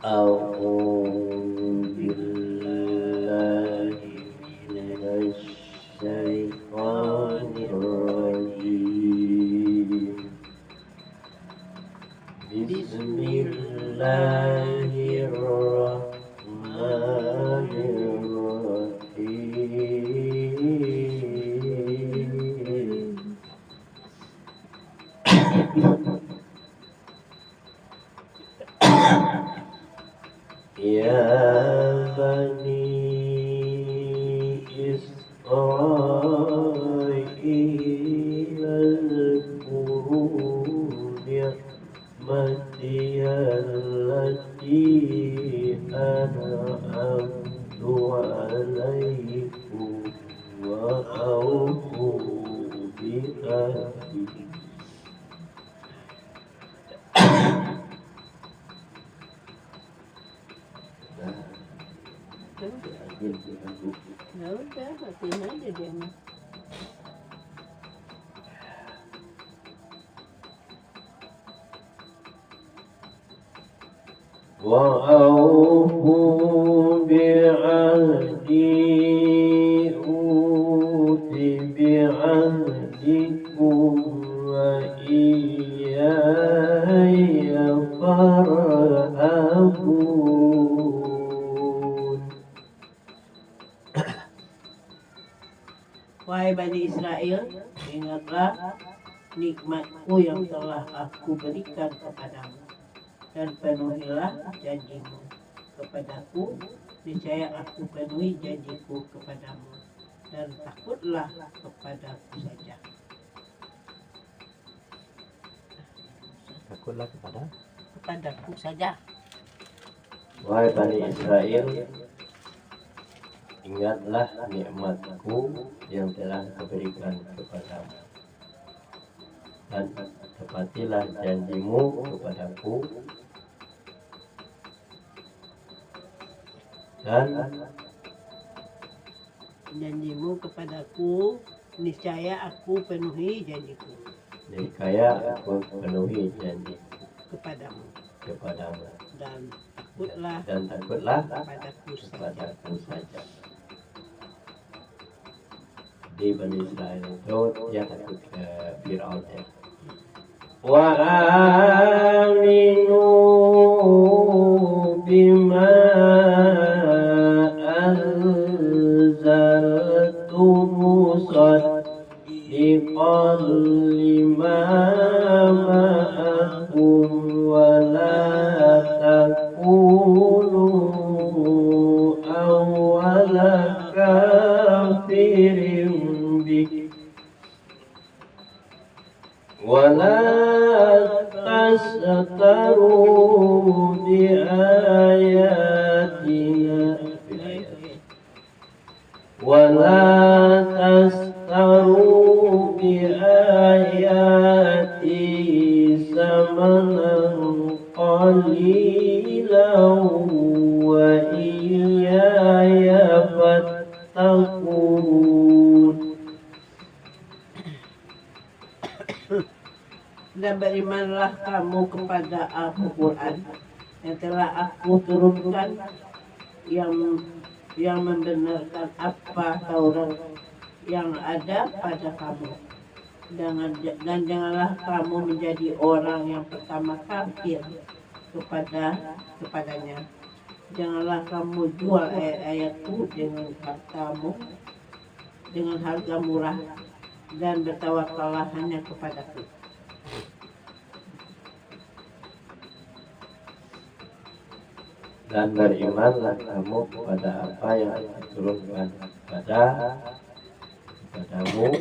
أعوذ بالله من الشيطان الرجيم بسم الله الرحمن الرحيم يا بني إسرائيل اذكروا نعمتي التي أنعمت عليكم وأوفوا بعهدي Ya udah, matiin aja dia mah. وأوفوا بعهدي أوف بعهدكم وإياي فارهبون. Wahai Bani Israel, ingatlah nikmatku yang telah aku berikan kepadamu, dan penuhilah janjimu kepadaku. Niscaya aku penuhi janjiku kepadamu, dan takutlah kepadaku saja. Takutlah Kepadaku saja. Wahai Bani Israel, ingatlah nikmatku yang telah kuberikan kepadamu, dan tepatilah janjimu kepadaku, dan Janjimu kepadaku, niscaya aku penuhi janjiku niscaya aku penuhi janji kepadamu, kepadamu, dan dan takutlah kepadaku saja. kepadaku saja. Di Bani Israel itu dia takut ke Fir'aun ya. Wa aminu bima anzaltu musaddiqan lima ma'akum wa la takunu awwala kafirin ولا تشتروا بآياتنا ثمنا قليلا وإياي فاتقون. Dan berimanlah kamu kepada Al-Quran yang telah aku turunkan, yang membenarkan apa Taurat yang ada pada kamu. Dan janganlah kamu menjadi orang yang pertama kafir kepadanya. Janganlah kamu jual ayat-ayatku dengan harga murah, dan bertawakallah hanya kepadaku. Dan berimanlah kamu kepada apa yang diturunkan kepadamu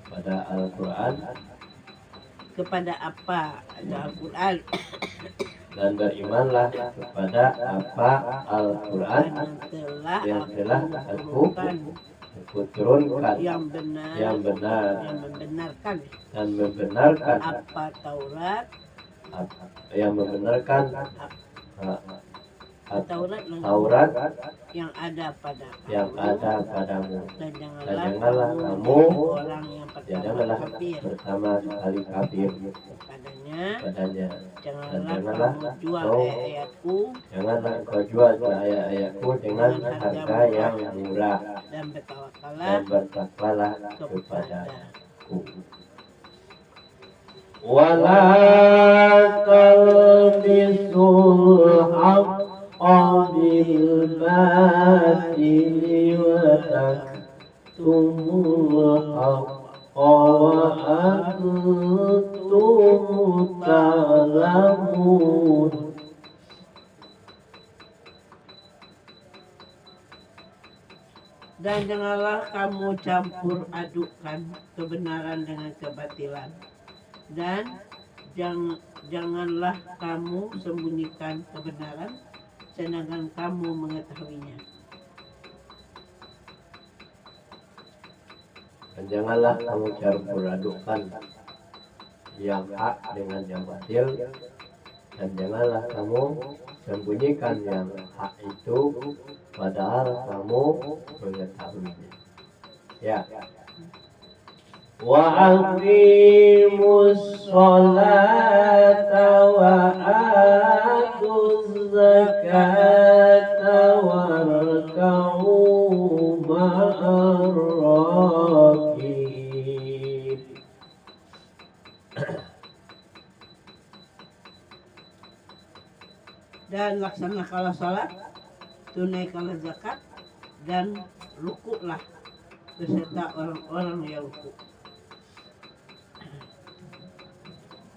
pada Al-Quran, Kepada apa ada Al-Quran, dan berimanlah kepada apa Al-Quran yang telah aku turunkan, yang benar, yang benar, dan membenarkan apa Taurat, yang membenarkan Taurat Taurat yang ada pada yang ada padamu, dan dan janganlah kamu orang yang janganlah kafir pertama kali kafir padanya. padanya, dan Janganlah kamu jual ayat-ayatku janganlah engkau jual ayat-ayatku dengan harga yang murah, dan dan bertawakkallah bertakwalah kepadaku. kepada Wala talbisul haqqa bil batili wa taktumul haqqa wa antum ta'lamun. Dan janganlah kamu campur adukkan kebenaran dengan kebatilan, dan janganlah kamu sembunyikan kebenaran sedangkan kamu mengetahuinya. Dan janganlah kamu campur adukkan yang hak dengan yang batil, dan janganlah kamu sembunyikan yang hak itu padahal kamu mengetahuinya. Ya. Wa aqimus sholata wa atuz zakata warka'u ma'ar raki'in. Dan laksanakanlah salat, tunaikanlah zakat, dan rukuklah beserta orang-orang yang rukuk.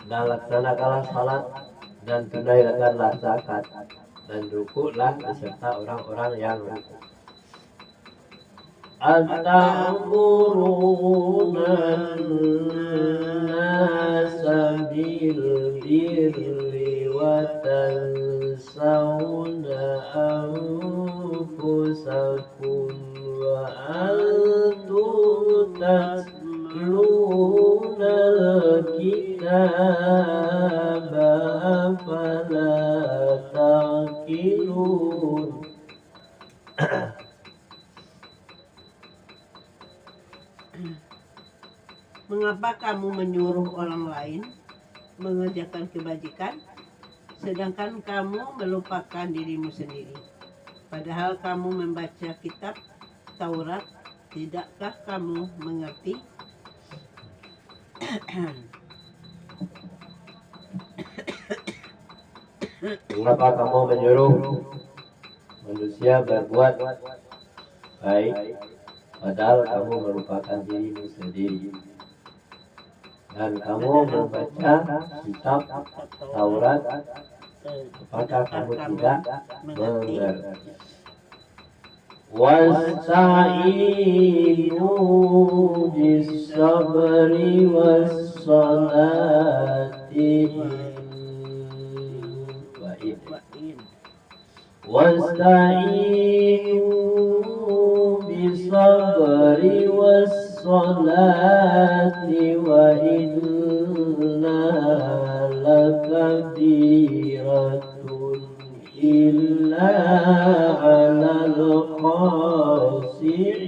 Dan laksanakanlah salat, dan tunaikanlah zakat, dan rukuklah beserta orang-orang yang rukuk. At-ta'muruna an-nasa bil birri wa tansawna anfusakum wa antum tatluna al-kitaba afala ta'qilun. Mengapa kamu menyuruh orang lain mengerjakan kebajikan, sedangkan kamu melupakan dirimu sendiri? Padahal kamu membaca kitab Taurat, tidakkah kamu mengerti? Mengapa kamu menyuruh manusia berbuat baik, padahal kamu melupakan dirimu sendiri? Dan kamu membaca kitab Taurat, apakah kamu tidak mengerti? Wasta'inu bis-sabri was-salati wasta'inu bis-sabri was-salati wa innaha lakabiratun illa 'alal khashi'in.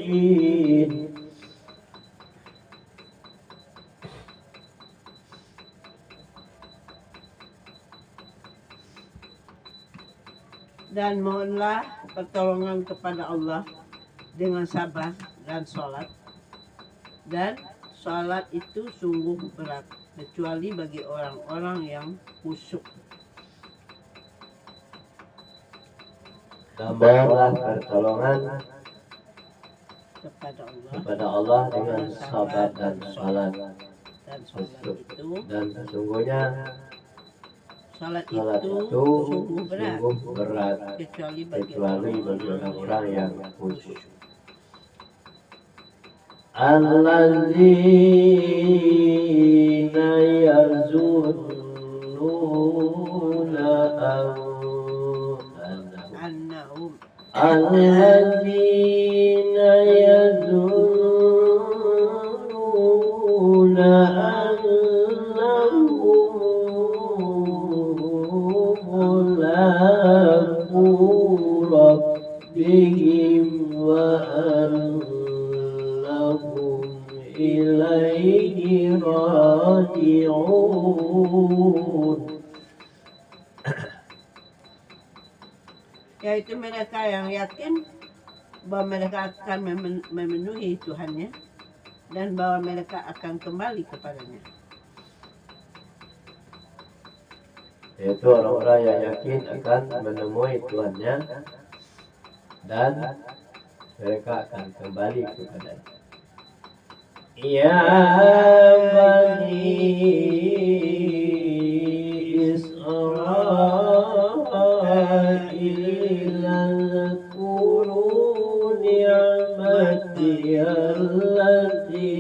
Dan mohonlah pertolongan kepada Allah dengan sabar dan sholat. Dan sholat itu sungguh berat, kecuali bagi orang-orang yang khusyuk. Dan mohonlah pertolongan kepada Allah dengan sabar dan sholat. Dan sholat itu Dan sesungguhnya salat salat itu itu sungguh berat, kecuali bagi bagi orang-orang yang khusyuk. Alladzina yazunnuna annahum alladzina yazunnuna annahum mulaqu yaitu mereka yang yakin bahwa mereka akan memenuhi Tuhannya dan bahwa mereka akan kembali kepadanya. Yaitu orang-orang yang yakin akan menemui Tuhannya dan mereka akan kembali kepadanya. Ya Bani Israil Zkuru ni'mati allati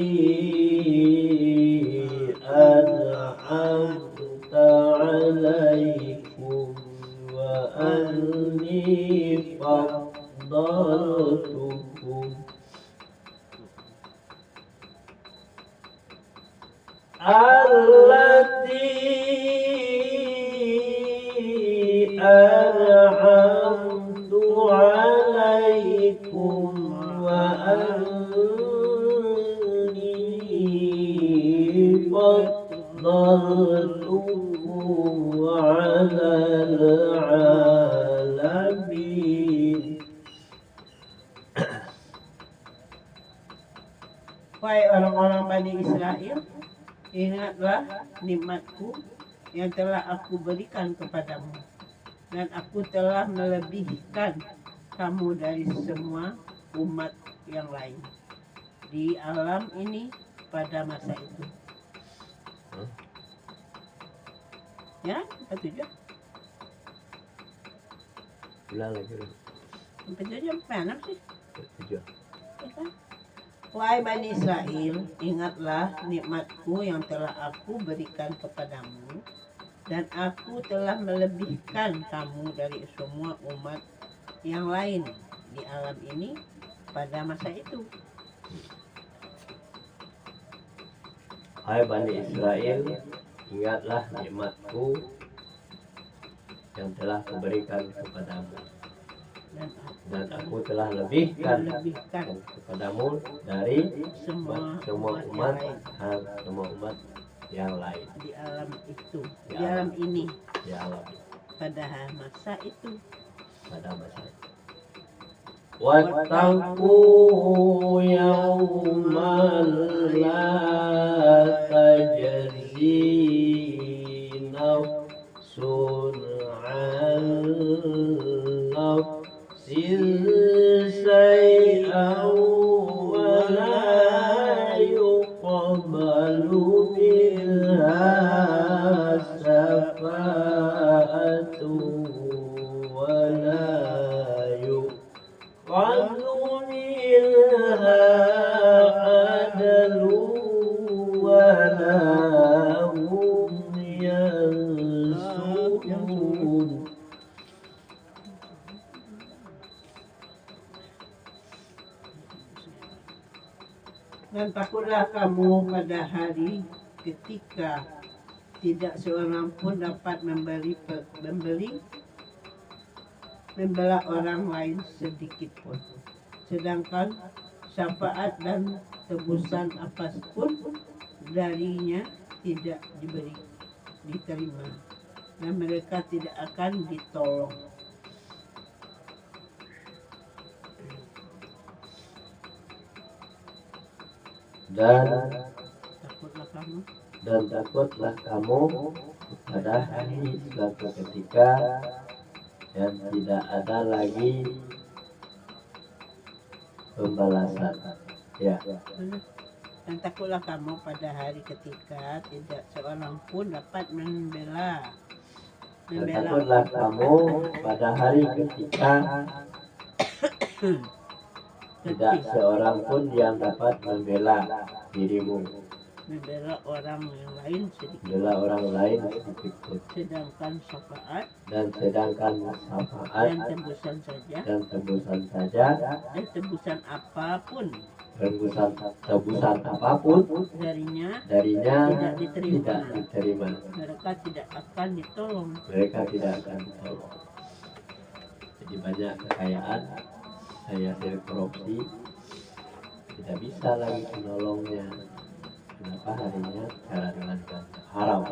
an'amta alaikum wa anni faddaltukum allati an'amtu alaikum wa anni faddaltukum alal alamin. Wahai orang-orang Bani Israel, ingatlah nikmatku yang telah aku berikan kepadamu, dan aku telah melebihkan kamu dari semua umat yang lain di alam ini pada masa itu. Ya, sampai tujuh. Ulang lagi dulu. Sampai tujuh, sampai enam sih. Tujuh. Ya kan? Wahai Bani Israel, ingatlah nikmatku yang telah aku berikan kepadamu, dan aku telah melebihkan kamu dari semua umat yang lain di alam ini pada masa itu. Hai Bani Israel, ingatlah nikmatku yang telah kuberikan kepadamu, dan aku telah lebihkan kepadamu dari semua umat dan semua umat yang lain di alam itu, di alam ini, di alam pada masa itu. Wattaqu yawman la tajzi nafsun an nafsin shay'an wa la yuqbalu minha shafa'atun wa la yuqbalu minha adlun wa la hum yansurun. Dan takutlah kamu pada hari ketika tidak seorang pun dapat membela orang lain sedikit pun, sedangkan syafaat dan tebusan apapun darinya tidak diterima, dan mereka tidak akan ditolong. Dan takutlah kamu pada hari suatu ketika yang tidak ada lagi pembalasan. Ya. Dan takutlah kamu pada hari ketika tidak seorang pun dapat membela. Dan takutlah kamu pada hari ketika tidak seorang pun yang dapat membela dirimu, membela orang yang lain sedikit, pun, sedangkan syafaat dan tebusan saja, dan tebusan apapun darinya tidak diterima. Mereka tidak akan ditolong. Jadi banyak kekayaan saya hasil korupsi, tidak bisa lagi menolongnya. Kenapa? Harinya cara dengan haram.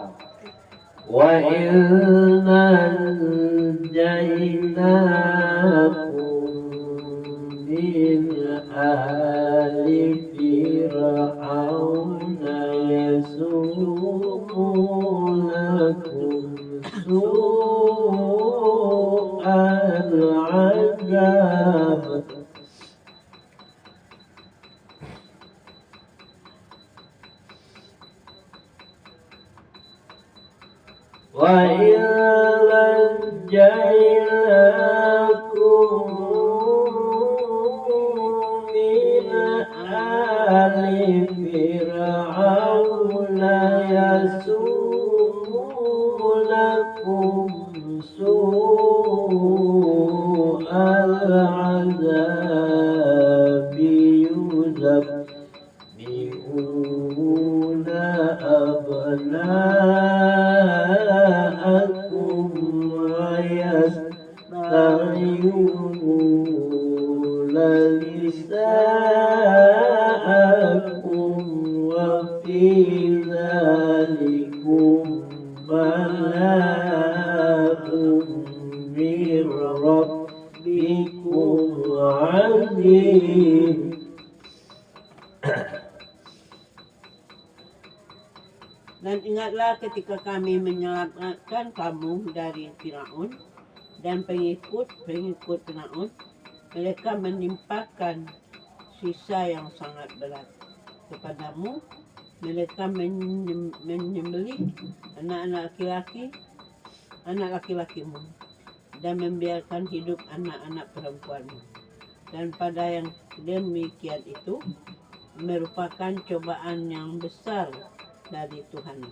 Wa inna jaina سوء العذاب وإذ نجيناكم من آل فرعون يسومونكم سوء العذاب يذبحون أبناءكم ويستحيون نساءكم وفي ذلكم بلاء من ربكم عظيم. Dan ingatlah ketika kami menyelamatkan kamu dari Firaun dan pengikut-pengikut Firaun, mereka menimpakan sisa yang sangat berat kepadamu. Mereka menyembelih anak laki-lakimu dan membiarkan hidup anak-anak perempuanmu. Dan pada yang demikian itu merupakan cobaan yang besar dari Tuhanmu.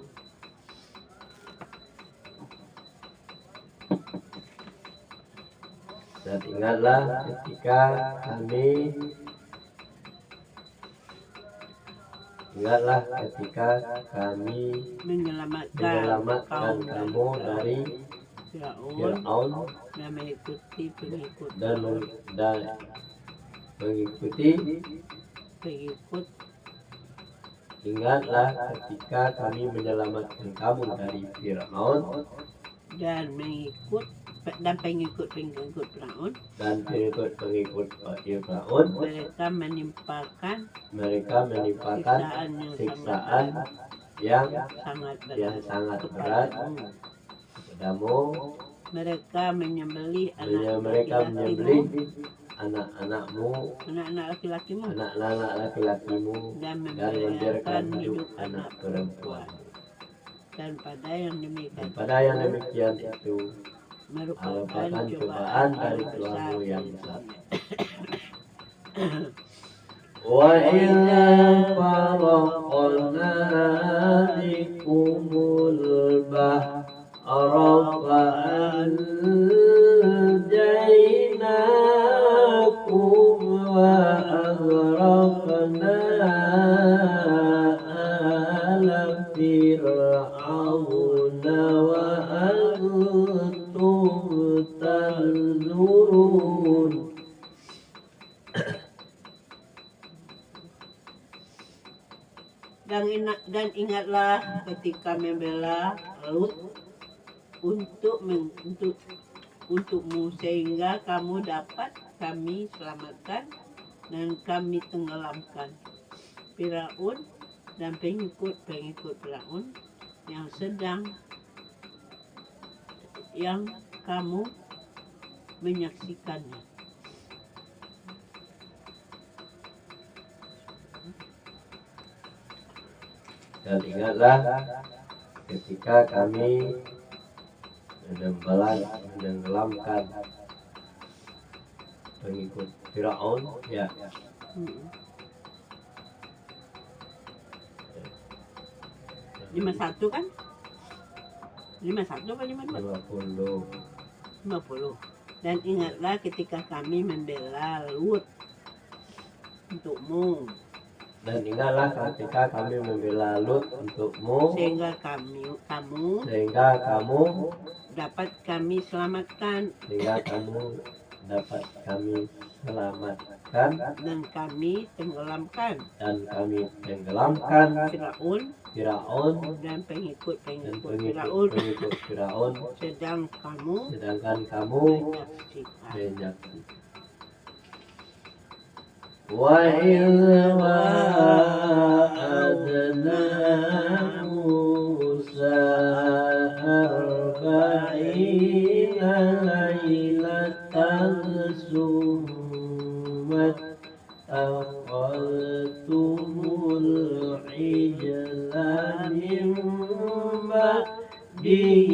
Dan ingatlah ketika kami menyelamatkan kamu dari Fir'aun dan mengikuti pengikut Ingatlah ketika kami menyelamatkan kamu dari Fir'aun dan pengikut-pengikut Firaun. Mereka menimpakan siksaan yang sangat berat kepadamu. Mereka menyembelih anak-anak laki-lakimu dan membiarkan hidup anak perempuan. Dan pada yang demikian itu merupakan cobaan dari Tuhanmu yang besar. Wa idza faraqna bikumul bahra fa'anjaynakum wa aghraqna ala fir'auna wa antum tanzurun. Dan ingatlah ketika membela Lut untukmu sehingga kamu dapat kami selamatkan dan kami tenggelamkan Firaun dan pengikut-pengikut Firaun yang kamu menyaksikannya. Dan ingatlah ketika kami menenggelamkan pengikut Firaun, ya. 51 kan? 51 apa 52? 50. Dan ingatlah ketika kami membela Lut untukmu. Dan ingatlah ketika kami membela Lut untukmu sehingga kamu dapat kami selamatkan dan kami tenggelamkan Firaun dan pengikut-pengikut Firaun sedangkan kamu menyaksikan. Wa idza wa'adna Musa 40 إسرائيل ليلة السمت أخذتم العجل من بعده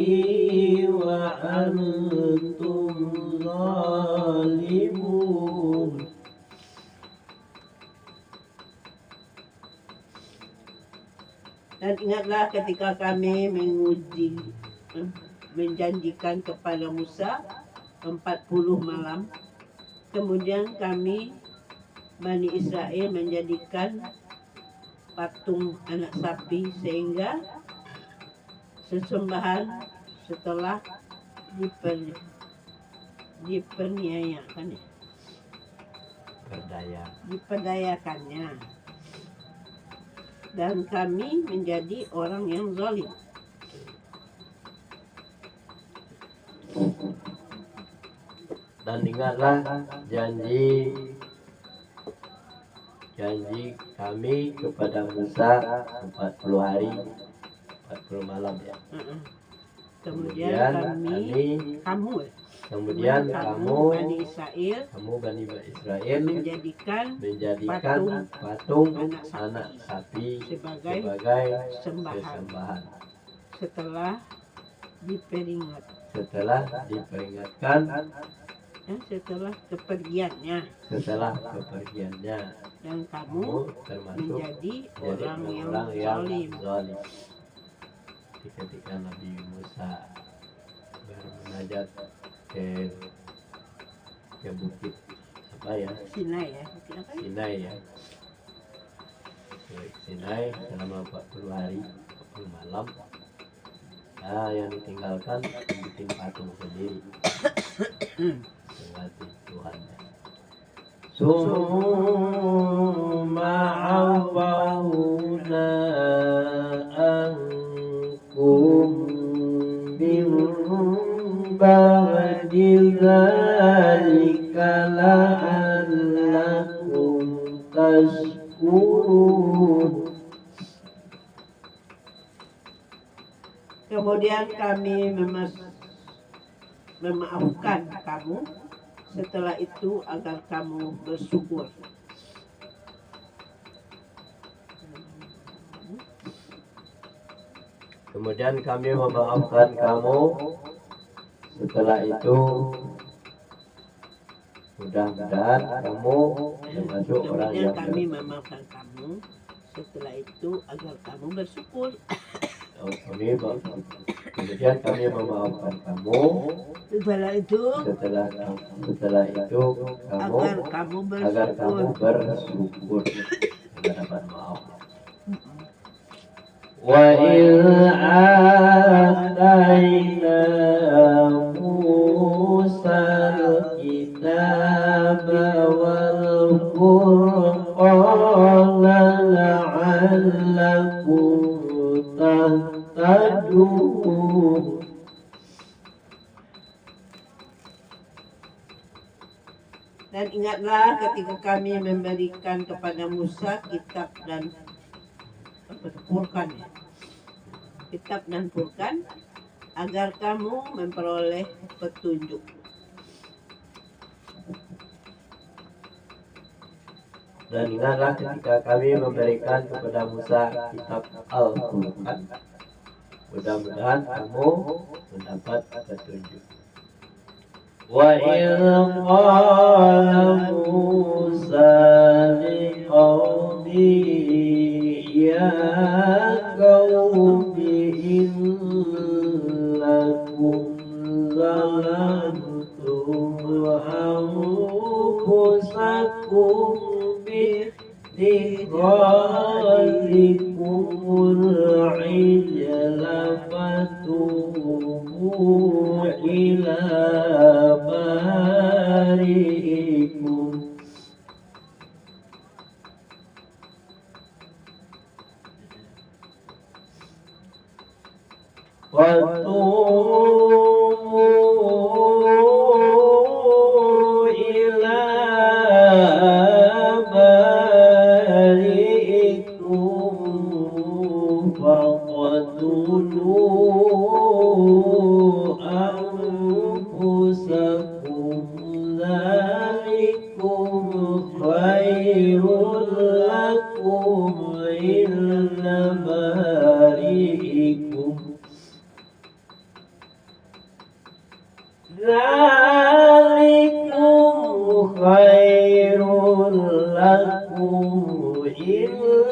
وأنتم ظالمون. Dan ingatlah ketika kami menjanjikan kepada Musa 40 malam. Kemudian kami Bani Israel menjadikan patung anak sapi sehingga sesembahan setelah diperdayakannya, dan kami menjadi orang yang zalim. Dan ingatlah janji kami kepada Musa 40 hari 40 malam ya. Kemudian kamu Bani Israel menjadikan patung anak sapi sebagai sembahan setelah kepergiannya, dan kamu termasuk menjadi orang yang zalim. Ketika Nabi Musa bermunajat ke bukit Sinai selama 40 hari 40 malam. Yang ditinggalkan bikin patung sendiri mengasihi Tuhan. Summa awawna ankum min ba'di dzalika la'allakum tashkurun. Kemudian kami memaafkan kamu setelah itu agar kamu bersyukur. Kemudian kami memaafkan kamu setelah itu, mudah-mudahan kamu termasuk orang yang kami memaafkan kamu setelah itu agar kamu bersyukur. Kemudian kami memaafkan kamu setelah itu agar kamu bersyukur mendapat maaf. Wa il ataina Musa al-kitab wal furqana la'allakum tahtadun. Dan ingatlah ketika kami memberikan kepada Musa kitab dan Furqan agar kamu memperoleh petunjuk. Dan ingatlah ketika kami memberikan kepada Musa kitab Al-Furqan, mudah-mudahan kamu mendapat petunjuk. Wa idh qala Musa liqaumihi ya qaumi innakum zalamtum anfusakum bi'ikhrajikumul ijla fatubu ila bari'ikum. Fatubu ila bari'ikum faqtulu Dzalikum khairul lakum inda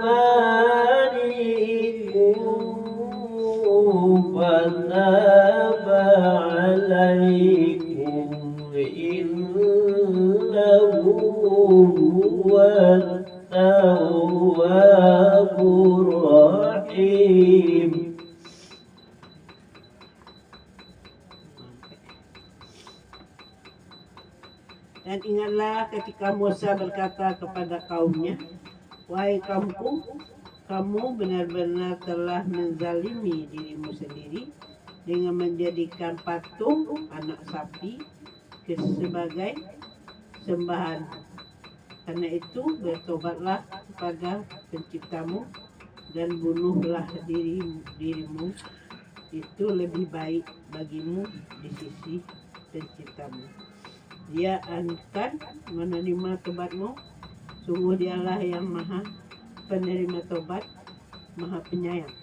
barikum fataba alaikum innahu huwat tawwabur rahim. Dan ingatlah ketika Musa berkata kepada kaumnya, wahai kaumku, kamu benar-benar telah menzalimi dirimu sendiri dengan menjadikan patung anak sapi sebagai sembahan. Karena itu bertobatlah kepada penciptamu dan bunuhlah dirimu. Itu lebih baik bagimu di sisi penciptamu. Dia akan menerima tobatmu. Sungguh dialah yang maha penerima tobat, maha penyayang.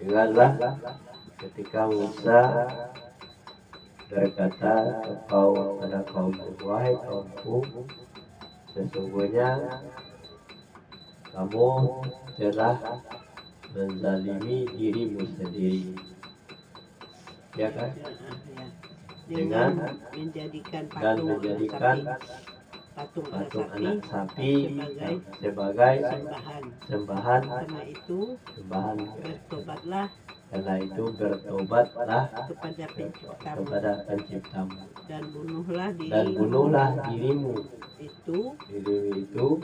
Ingatlah ketika Musa berkata kepada kaumnya, wahai kaumku, sesungguhnya kamu telah menzalimi dirimu sendiri, ya kan? Dengan menjadikan patung anak sapi sebagai sembahan. Karena itu bertobatlah kepada penciptamu dan bunuhlah dirimu. Itu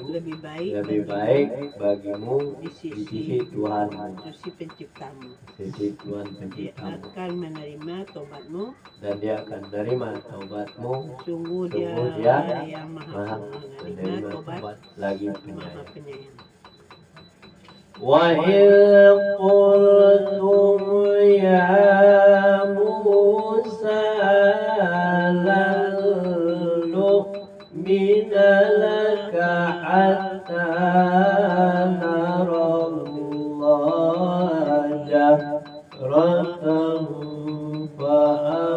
lebih baik bagimu di sisi Tuhan penciptamu. Dia penciptamu. akan menerima tobatmu. Dan dia akan menerima taubatmu. Sungguh dia yang maha menerima tobat, lagi maha penyayang. Wa il qultum ya Musa lan nu'mina laka hatta narallaha jahratan fa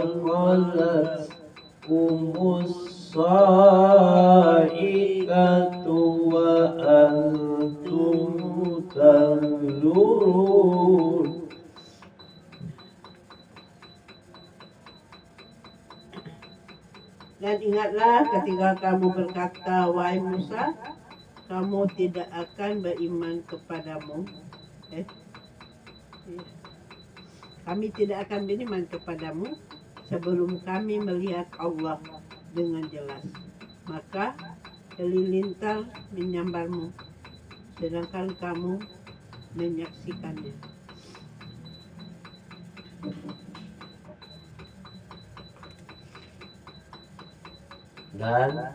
akhadhatkumus sa'iqatu wa antum tanzurun. Dan ingatlah ketika kamu berkata, wahai Musa, kamu tidak akan beriman kepadamu. Kami tidak akan beriman kepadamu sebelum kami melihat Allah dengan jelas. Maka halilintar menyambarmu, sedangkan kamu menyaksikannya. Dan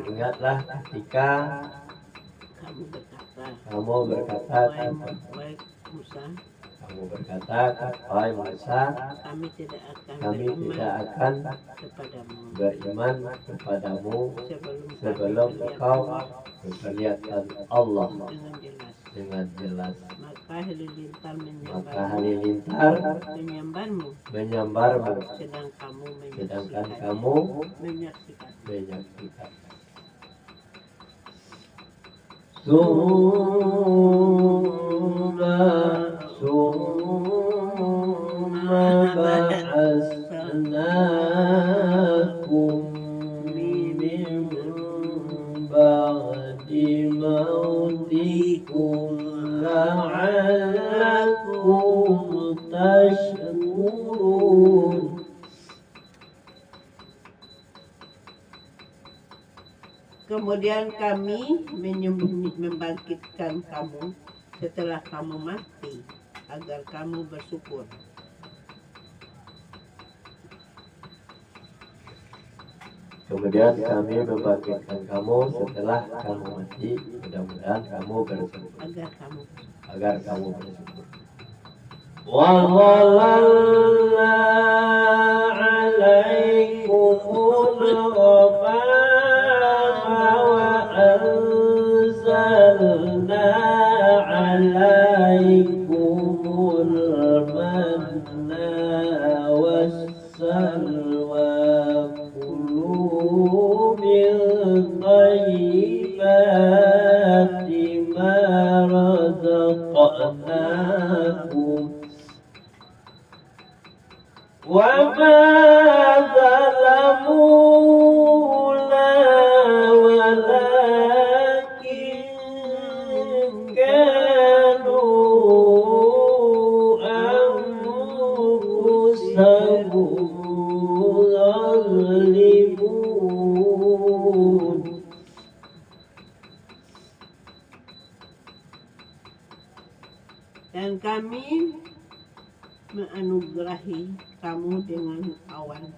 ingatlah ketika kamu berkata wahai Musa, wahai Musa, kami tidak akan beriman kepadamu sebelum engkau memperlihatkan Allah dengan jelas. Maka halilintar menyambarmu, sedangkan kamu menyaksikan. Summa ba'asnakum min ba'di mautikum la'allakum tashkurun. Kemudian kami membangkitkan kamu setelah kamu mati agar kamu bersyukur. Kemudian kami membangkitkan kamu setelah kamu mati, mudah-mudahan kamu bersyukur. Agar kamu bersyukur. Wa dhalalna 'alaikumul ghamama wa anzalna anzalna alaikumul manna wassalwa kulu min thayyibati ma razaqnakum wa ma zalamuna walakin kanu anfusahum yadhlimun. Dan kami menganugerahi kamu dengan awan,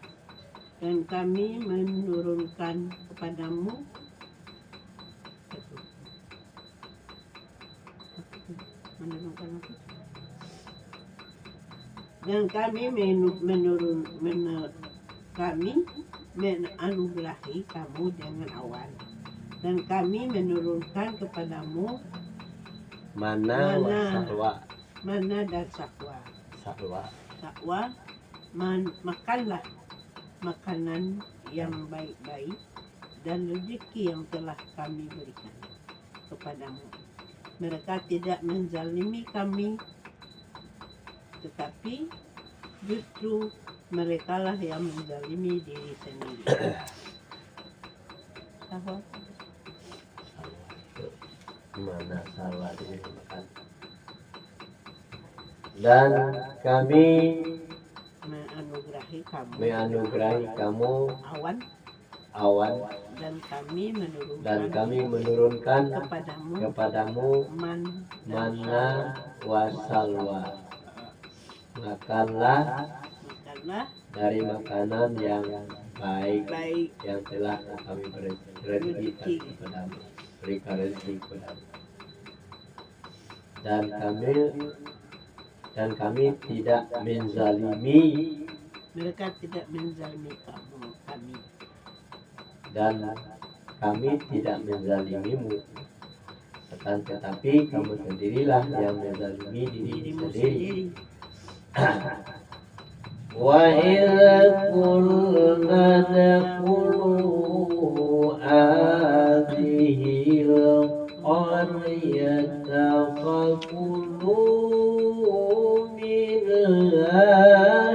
dan kami menurunkan kepadamu dan kami menganugerahi kamu dengan awan, dan kami menurunkan kepadamu Mana mana dan sakwa. Makanlah makanan yang baik-baik dan rezeki yang telah kami berikan kepadamu. Mereka tidak menzalimi kami, tetapi justru merekalah yang menzalimi diri sendiri. Mana salwa dimakan. Dan kami menganugerahi kamu awan dan kami menurunkan kepadamu manna wasalwa. Makanlah dari makanan yang baik yang telah kami berikan kepadamu, berikan rezeki kepadamu. Dan kami tidak menzalimi, mereka tidak menzalimi kami, dan kami tidak menzalimimu, tetapi kamu sendirilah yang menzalimi dirimu sendiri. Wa idza qulna dkhulu hadhihi al-qaryata fakulu minha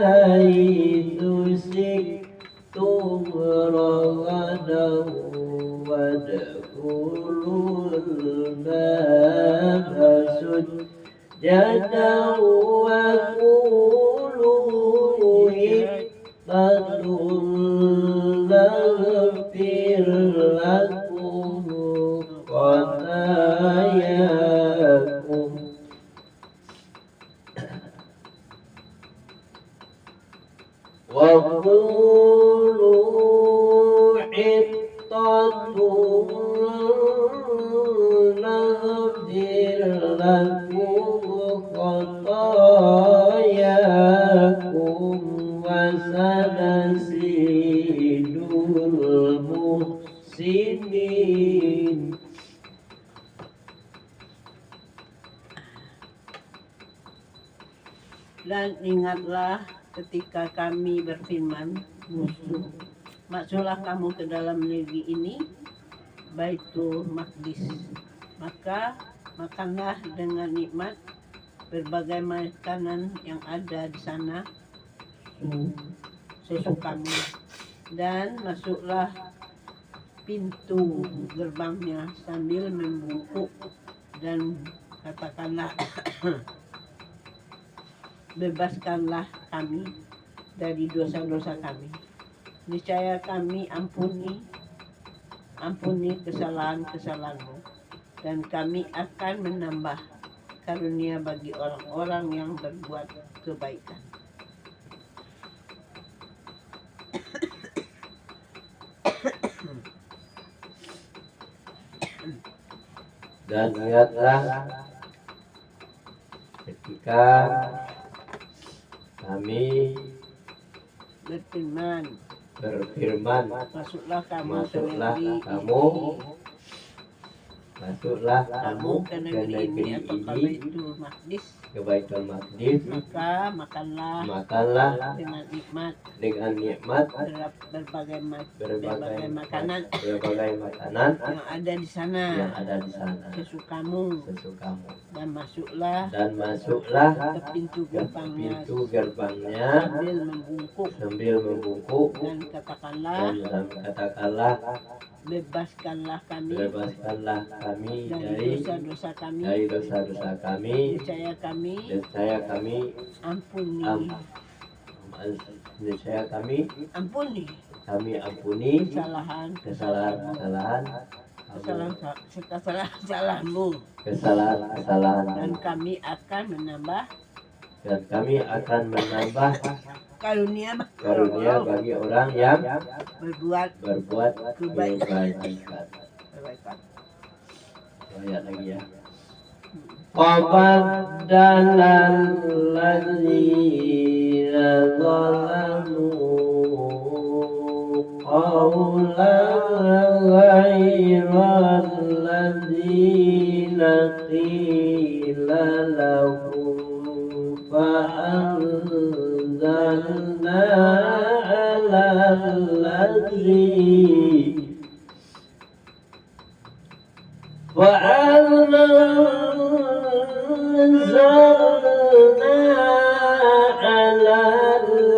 haythu shi'tum ragadan wadkhulul baba sujjadan wa naghfir lakum khatayakum wa qulu hittatun naghfir lakum khatayakum wasanazidul muhsinin. Dan ingatlah ketika kami berfirman, masuklah kamu ke dalam negeri ini, Baitul Maqdis, maka makanlah dengan nikmat berbagai makanan yang ada di sana sesukamu, dan masuklah pintu gerbangnya sambil membungkuk dan katakanlah bebaskanlah kami dari dosa-dosa kami. Niscaya kami ampuni kesalahan-kesalahanmu, dan kami akan menambah karunia bagi orang-orang yang berbuat kebaikan. Dan ingatlah ketika kami berfirman, masuklah kamu masuklah kamu ke negeri ini atau ke Baitul Maqdis, ke Baitul Maqdis, maka makanlah makanlah dengan nikmat dengan nikmat berbagai berbagai makanan makanan yang ada di sana yang ada di sana sesukamu, dan masuklah ke pintu ke gerbangnya pintu gerbangnya sambil membungkuk dan katakanlah bebaskanlah kami dari dosa-dosa kami, niscaya kami ampuni kesalahan-kesalahanmu, dan kami akan menambah karunia bagi orang yang berbuat kebaikan. Ayat lagi ya. فَبَدَّلَ الَّذِينَ ظَلَمُوا قَوْلًا غَيْرَ الَّذِي قِيلَ لَهُمْ فَأَنزَلْنَا على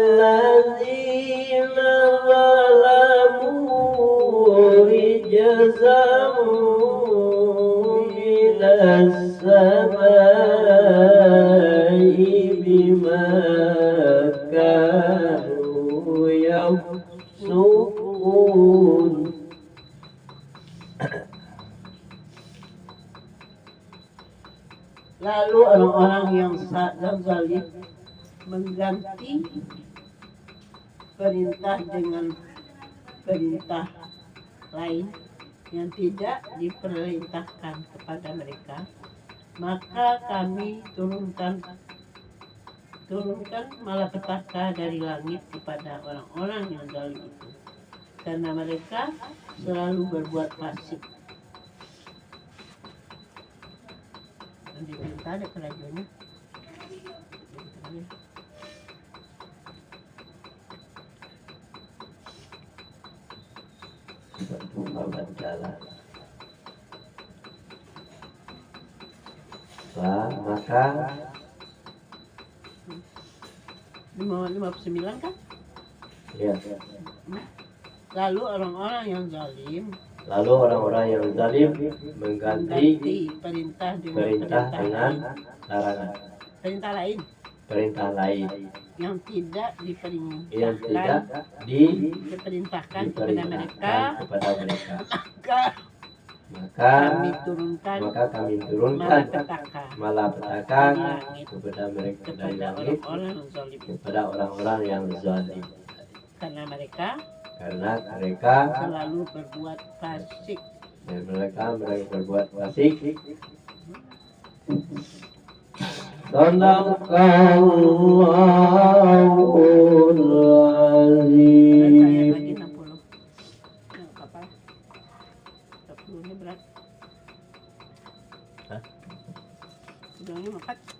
الذين ظلموا رجزا من السماء بما كانوا يفسقون. Lalu orang-orang yang zalim mengganti perintah dengan perintah lain yang tidak diperintahkan kepada mereka, maka kami turunkan malapetaka dari langit kepada orang-orang yang zalim itu, karena mereka selalu berbuat fasik. Diperintah ada kerajaannya. Maka 59 kan? Ya. Lalu orang-orang yang zalim mengganti perintah dengan larangan. Perintah lain yang tidak diperintahkan kepada mereka, maka kami turunkan malapetaka kepada mereka dari langit kepada orang-orang yang zalim, karena mereka selalu berbuat fasik. Dan mereka berbuat fasik. Sadaqallahul azim. Lagi 60. Apa? 60 ini berat. Hah? Udah 4.